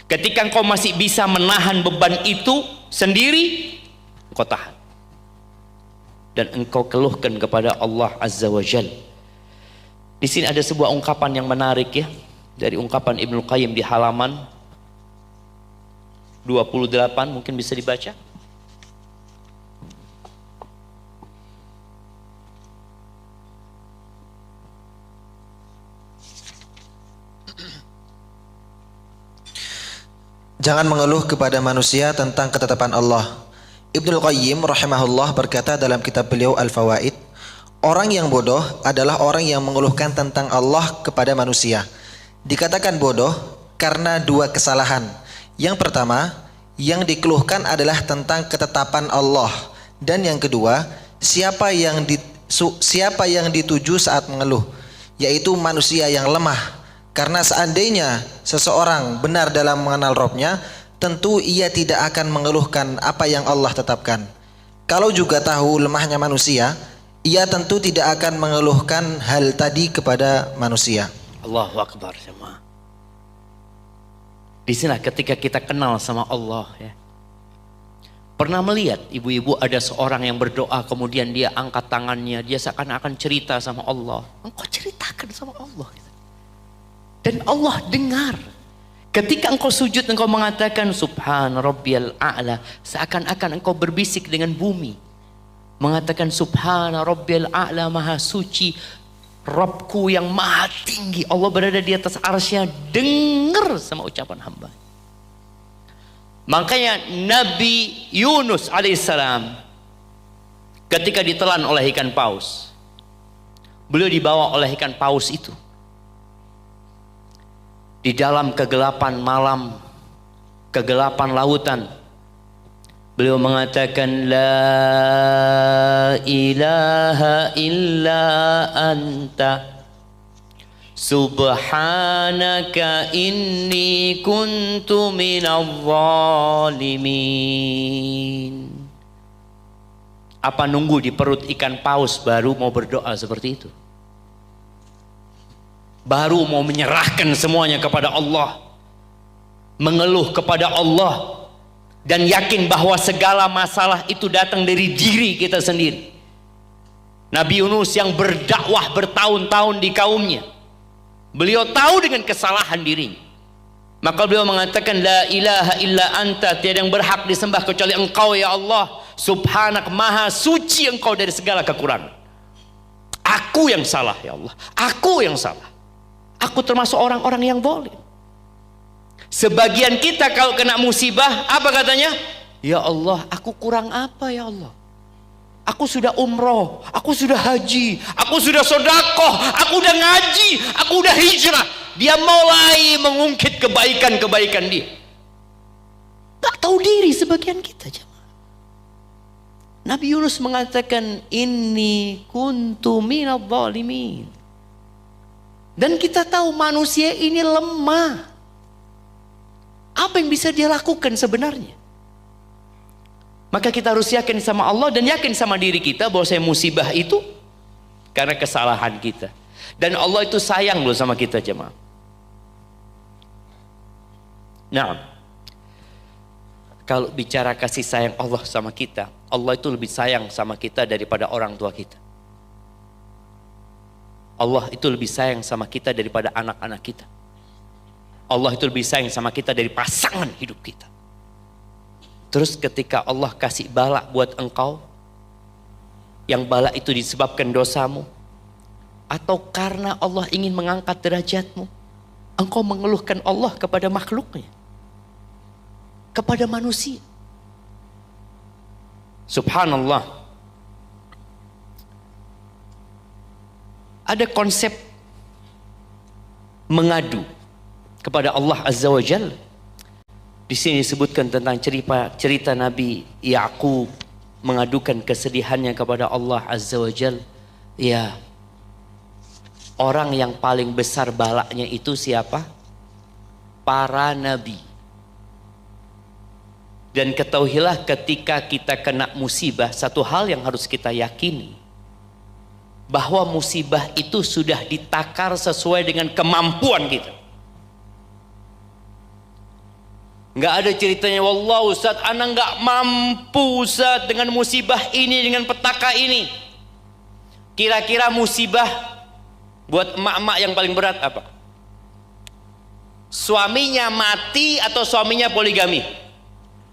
Ketika engkau masih bisa menahan beban itu sendiri, engkau tahan. Dan engkau keluhkan kepada Allah Azza wa Jalla. Di sini ada sebuah ungkapan yang menarik ya, dari ungkapan Ibnu Qayyim di halaman 28, mungkin bisa dibaca. Jangan mengeluh kepada manusia tentang ketetapan Allah. Ibnu Qayyim rahimahullah berkata dalam kitab beliau Al-Fawaid, orang yang bodoh adalah orang yang mengeluhkan tentang Allah kepada manusia. Dikatakan bodoh karena dua kesalahan. Yang pertama, yang dikeluhkan adalah tentang ketetapan Allah, dan yang kedua, siapa yang dituju saat mengeluh, yaitu manusia yang lemah. Karena seandainya seseorang benar dalam mengenal Robnya, tentu ia tidak akan mengeluhkan apa yang Allah tetapkan. Kalau juga tahu lemahnya manusia, ia tentu tidak akan mengeluhkan hal tadi kepada manusia. Allahu Akbar jemaah. Di sini ketika kita kenal sama Allah ya. Pernah melihat ibu-ibu ada seorang yang berdoa kemudian dia angkat tangannya, dia seakan-akan cerita sama Allah. Engkau ceritakan sama Allah. Dan Allah dengar. Ketika engkau sujud, engkau mengatakan Subhan Rabbiyal A'la, seakan-akan engkau berbisik dengan bumi, mengatakan Subhan Rabbiyal A'la, maha suci Rabbku yang maha tinggi. Allah berada di atas arsy-Nya, dengar sama ucapan hamba. Makanya Nabi Yunus alaihissalam ketika ditelan oleh ikan paus, beliau dibawa oleh ikan paus itu di dalam kegelapan malam, kegelapan lautan. Beliau mengatakan la ilaha illa anta subhanaka inni kuntu minadh dhalimin. Apa nunggu di perut ikan paus baru mau berdoa seperti itu? Baru mau menyerahkan semuanya kepada Allah, mengeluh kepada Allah, dan yakin bahwa segala masalah itu datang dari diri kita sendiri. Nabi Yunus yang berdakwah bertahun-tahun di kaumnya, beliau tahu dengan kesalahan dirinya, maka beliau mengatakan la ilaha illa anta, tiada yang berhak disembah kecuali engkau ya Allah, subhanak, maha suci engkau dari segala kekurangan. Aku yang salah ya Allah, aku yang salah. Aku termasuk orang-orang yang zalim. Sebagian kita kalau kena musibah, apa katanya? Ya Allah, aku kurang apa ya Allah? Aku sudah umroh, aku sudah haji, aku sudah sedekah, aku udah ngaji, aku udah hijrah. Dia mulai mengungkit kebaikan-kebaikan dia. Tak tahu diri sebagian kita jemaah. Nabi Yunus mengatakan inni kuntu minadh dhalimin. Dan kita tahu manusia ini lemah. Apa yang bisa dia lakukan sebenarnya? Maka kita harus yakin sama Allah dan yakin sama diri kita bahwa musibah itu karena kesalahan kita. Dan Allah itu sayang loh sama kita jemaah. Nah, kalau bicara kasih sayang Allah sama kita, Allah itu lebih sayang sama kita daripada orang tua kita. Allah itu lebih sayang sama kita daripada anak-anak kita. Allah itu lebih sayang sama kita dari pasangan hidup kita. Terus ketika Allah kasih bala buat engkau, yang bala itu disebabkan dosamu, atau karena Allah ingin mengangkat derajatmu, engkau mengeluhkan Allah kepada makhluknya, kepada manusia. Subhanallah. Ada konsep mengadu kepada Allah Azza wa Jalla. Di sini disebutkan tentang cerita Nabi Ya'qub mengadukan kesedihannya kepada Allah Azza wa Jalla. Ya, orang yang paling besar balaknya itu siapa? Para nabi. Dan ketahuilah ketika kita kena musibah, satu hal yang harus kita yakini, bahwa musibah itu sudah ditakar sesuai dengan kemampuan kita. Nggak ada ceritanya, wallah Ustaz, anak nggak mampu Ustaz dengan musibah ini, dengan petaka ini. Kira-kira musibah buat emak-emak yang paling berat apa? Suaminya mati atau suaminya poligami?